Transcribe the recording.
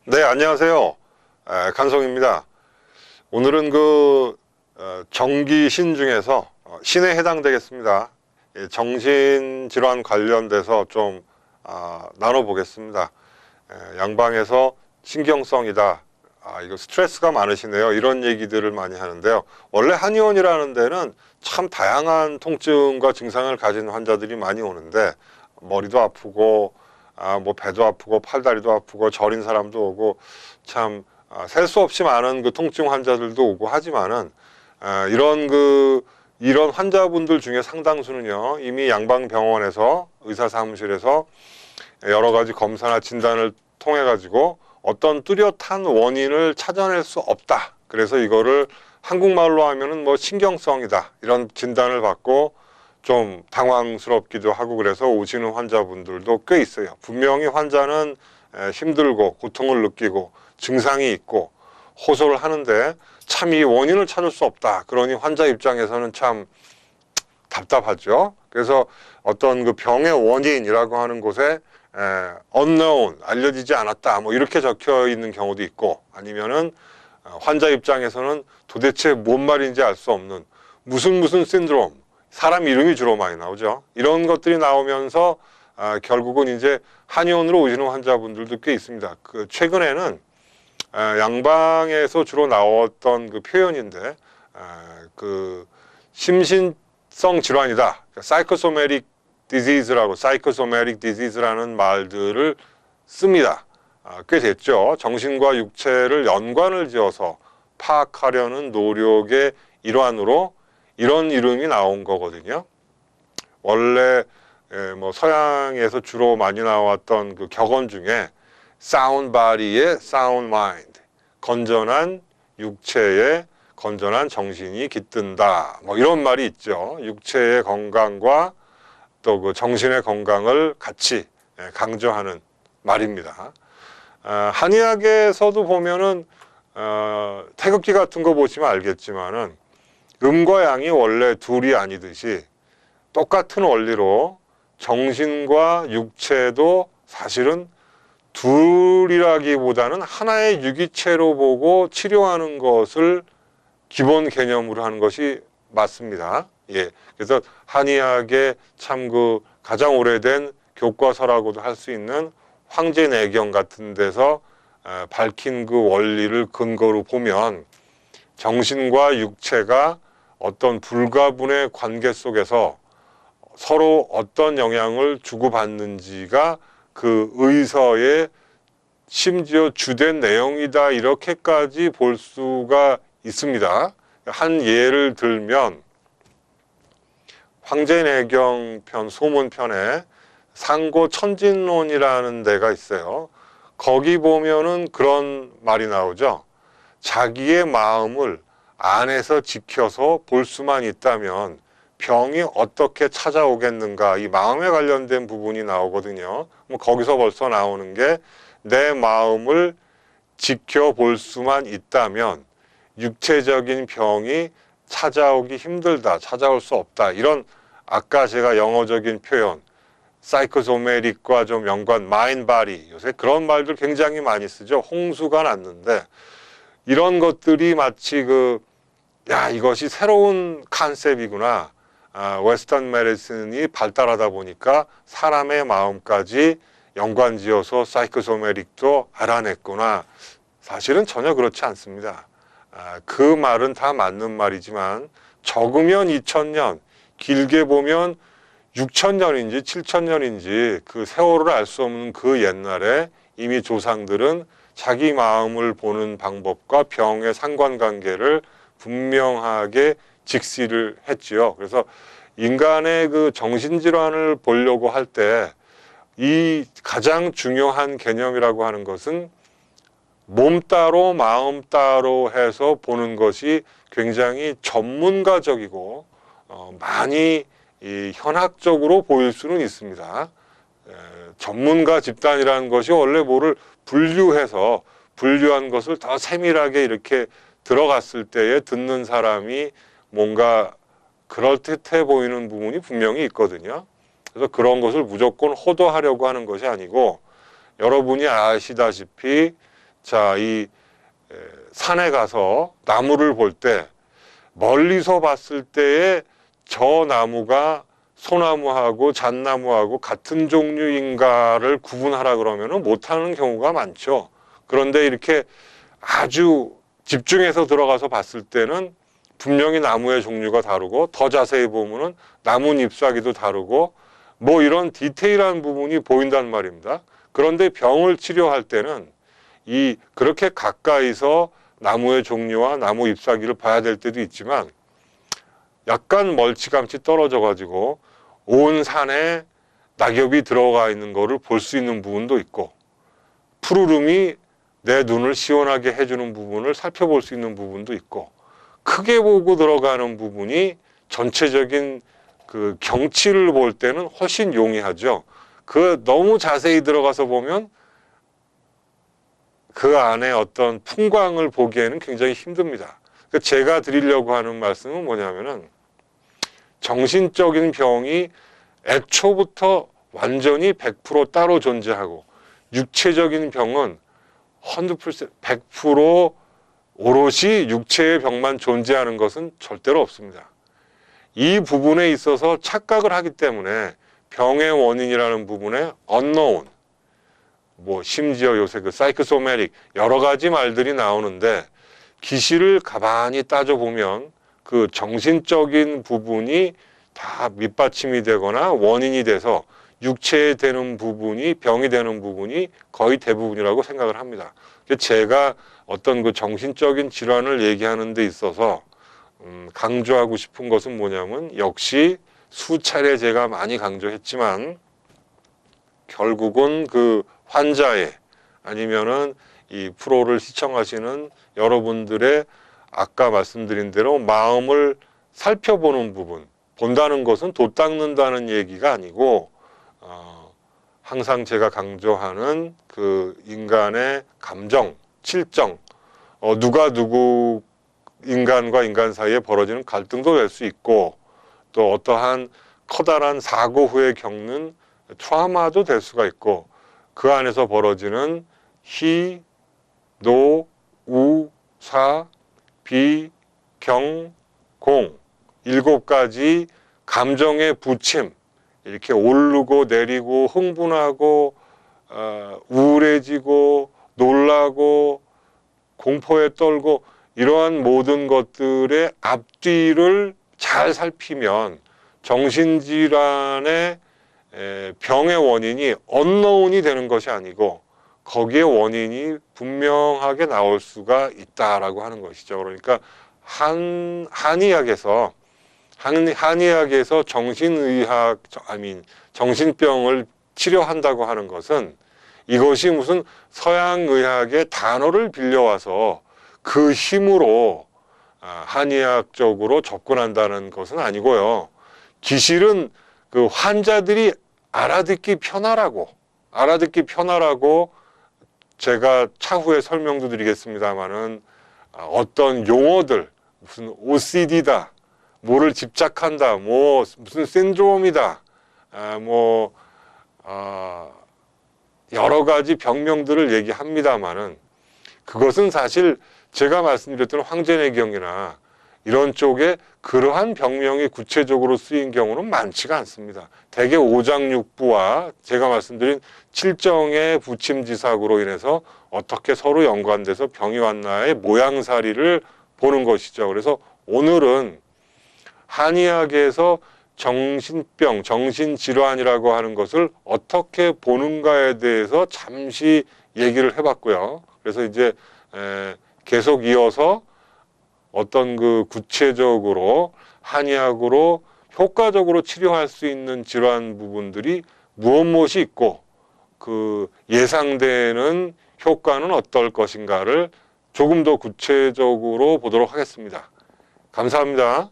네, 안녕하세요. 간성입니다. 오늘은 정기신 중에서 신에 해당되겠습니다. 정신질환 관련돼서 좀 나눠보겠습니다. 양방에서 신경성이다. 이거 스트레스가 많으시네요. 이런 얘기들을 많이 하는데요. 원래 한의원이라는 데는 참 다양한 통증과 증상을 가진 환자들이 많이 오는데, 머리도 아프고 뭐 배도 아프고 팔다리도 아프고 저린 사람도 오고 참 셀 수 없이 많은 그 통증 환자들도 오고 하지만은 이런 환자분들 중에 상당수는요, 이미 양방병원에서 의사 사무실에서 여러 가지 검사나 진단을 통해 가지고 어떤 뚜렷한 원인을 찾아낼 수 없다. 그래서 이거를 한국말로 하면은 뭐 신경성이다, 이런 진단을 받고 좀 당황스럽기도 하고 그래서 오시는 환자분들도 꽤 있어요. 분명히 환자는 힘들고 고통을 느끼고 증상이 있고 호소를 하는데 참 이 원인을 찾을 수 없다. 그러니 환자 입장에서는 참 답답하죠. 그래서 어떤 그 병의 원인이라고 하는 곳에 unknown, 알려지지 않았다, 뭐 이렇게 적혀 있는 경우도 있고, 아니면은 환자 입장에서는 도대체 뭔 말인지 알 수 없는 무슨 신드롬, 사람 이름이 주로 많이 나오죠. 이런 것들이 나오면서 결국은 이제 한의원으로 오시는 환자분들도 꽤 있습니다. 최근에는 양방에서 주로 나왔던 그 표현인데, 심신성 질환이다, 사이코소매틱 디지즈라고, 사이코소매틱 디지즈라는 말들을 씁니다. 꽤 됐죠. 정신과 육체를 연관을 지어서 파악하려는 노력의 일환으로 이런 이름이 나온 거거든요. 원래 뭐 서양에서 주로 많이 나왔던 그 격언 중에 sound body에 sound mind, 건전한 육체에 건전한 정신이 깃든다, 뭐 이런 말이 있죠. 육체의 건강과 또 그 정신의 건강을 같이 강조하는 말입니다. 한의학에서도 보면은 태극기 같은 거 보시면 알겠지만은 음과 양이 원래 둘이 아니듯이 똑같은 원리로 정신과 육체도 사실은 둘이라기보다는 하나의 유기체로 보고 치료하는 것을 기본 개념으로 하는 것이 맞습니다. 예. 그래서 한의학의 참 가장 오래된 교과서라고도 할 수 있는 황제내경 같은 데서 밝힌 그 원리를 근거로 보면 정신과 육체가 어떤 불가분의 관계 속에서 서로 어떤 영향을 주고받는지가 그 의서의 심지어 주된 내용이다, 이렇게까지 볼 수가 있습니다. 한 예를 들면 황제내경 편 소문편에 상고천진론이라는 데가 있어요. 거기 보면은 그런 말이 나오죠. 자기의 마음을 안에서 지켜서 볼 수만 있다면 병이 어떻게 찾아오겠는가, 이 마음에 관련된 부분이 나오거든요. 뭐 거기서 벌써 나오는 게, 내 마음을 지켜볼 수만 있다면 육체적인 병이 찾아오기 힘들다, 찾아올 수 없다, 이런 아까 제가 영어적인 표현 사이코소매틱과 좀 연관, 마인 바디, 요새 그런 말들 굉장히 많이 쓰죠. 홍수가 났는데 이런 것들이 마치 이것이 새로운 컨셉이구나, 웨스턴 메디슨이 발달하다 보니까 사람의 마음까지 연관지어서 사이코소매틱도 알아냈구나. 사실은 전혀 그렇지 않습니다. 그 말은 다 맞는 말이지만 적으면 2000년, 길게 보면 6000년인지 7000년인지 그 세월을 알 수 없는 그 옛날에 이미 조상들은 자기 마음을 보는 방법과 병의 상관관계를 분명하게 직시를 했지요. 그래서 인간의 그 정신질환을 보려고 할 때 이 가장 중요한 개념이라고 하는 것은 몸 따로 마음 따로 해서 보는 것이 굉장히 전문가적이고 많이 현학적으로 보일 수는 있습니다. 전문가 집단이라는 것이 원래 뭐를 분류한 것을 더 세밀하게 이렇게 들어갔을 때에 듣는 사람이 뭔가 그럴듯해 보이는 부분이 분명히 있거든요. 그래서 그런 것을 무조건 호도하려고 하는 것이 아니고, 여러분이 아시다시피 자, 산에 가서 나무를 볼 때 멀리서 봤을 때에 저 나무가 소나무하고 잣나무하고 같은 종류인가를 구분하라 그러면은 못하는 경우가 많죠. 그런데 이렇게 아주 집중해서 들어가서 봤을 때는 분명히 나무의 종류가 다르고, 더 자세히 보면은 나무 잎사귀도 다르고, 뭐 이런 디테일한 부분이 보인단 말입니다. 그런데 병을 치료할 때는 그렇게 가까이서 나무의 종류와 나무 잎사귀를 봐야 될 때도 있지만, 약간 멀찌감치 떨어져 가지고 온 산에 낙엽이 들어가 있는 거를 볼 수 있는 부분도 있고, 푸르름이 내 눈을 시원하게 해주는 부분을 살펴볼 수 있는 부분도 있고, 크게 보고 들어가는 부분이 전체적인 그 경치를 볼 때는 훨씬 용이하죠. 너무 자세히 들어가서 보면 그 안에 어떤 풍광을 보기에는 굉장히 힘듭니다. 제가 드리려고 하는 말씀은 뭐냐면은, 정신적인 병이 애초부터 완전히 100% 따로 존재하고, 육체적인 병은 100% 오롯이 육체의 병만 존재하는 것은 절대로 없습니다. 이 부분에 있어서 착각을 하기 때문에 병의 원인이라는 부분에 unknown, 뭐 심지어 요새 그 사이코소매틱 여러 가지 말들이 나오는데, 기시를 가만히 따져보면 그 정신적인 부분이 다 밑받침이 되거나 원인이 돼서 육체에 되는 부분이, 병이 되는 부분이 거의 대부분이라고 생각을 합니다. 제가 어떤 그 정신적인 질환을 얘기하는 데 있어서 강조하고 싶은 것은 뭐냐면, 역시 수차례 제가 많이 강조했지만 결국은 그 환자의, 아니면은 이 프로를 시청하시는 여러분들의 아까 말씀드린 대로 마음을 살펴보는 부분, 본다는 것은 돛 닦는다는 얘기가 아니고, 항상 제가 강조하는 그 인간의 감정, 칠정, 누가 누구 인간과 인간 사이에 벌어지는 갈등도 될 수 있고, 또 어떠한 커다란 사고 후에 겪는 트라우마도 될 수가 있고, 그 안에서 벌어지는 희, 노, 우, 사, 비, 경, 공, 7가지 감정의 부침, 이렇게 오르고 내리고 흥분하고 우울해지고 놀라고 공포에 떨고, 이러한 모든 것들의 앞뒤를 잘 살피면 정신질환의 병의 원인이 unknown이 되는 것이 아니고, 거기에 원인이 분명하게 나올 수가 있다라고 하는 것이죠. 그러니까 한의학에서 정신병을 치료한다고 하는 것은, 이것이 무슨 서양의학의 단어를 빌려와서 그 힘으로 한의학적으로 접근한다는 것은 아니고요. 기실은 그 환자들이 알아듣기 편하라고 제가 차후에 설명도 드리겠습니다만은, 어떤 용어들, 무슨 OCD다, 뭐를 집착한다, 뭐 무슨 신드롬이다, 여러 가지 병명들을 얘기합니다만은, 그것은 사실 제가 말씀드렸던 황제내경이나 이런 쪽에 그러한 병명이 구체적으로 쓰인 경우는 많지가 않습니다. 대개 오장육부와 제가 말씀드린 칠정의 부침지삭으로 인해서 어떻게 서로 연관돼서 병이 왔나의 모양사리를 보는 것이죠. 그래서 오늘은 한의학에서 정신병, 정신질환이라고 하는 것을 어떻게 보는가에 대해서 잠시 얘기를 해봤고요. 그래서 이제 계속 이어서 어떤 그 구체적으로 한의학으로 효과적으로 치료할 수 있는 질환 부분들이 무엇이 있고, 그 예상되는 효과는 어떨 것인가를 조금 더 구체적으로 보도록 하겠습니다. 감사합니다.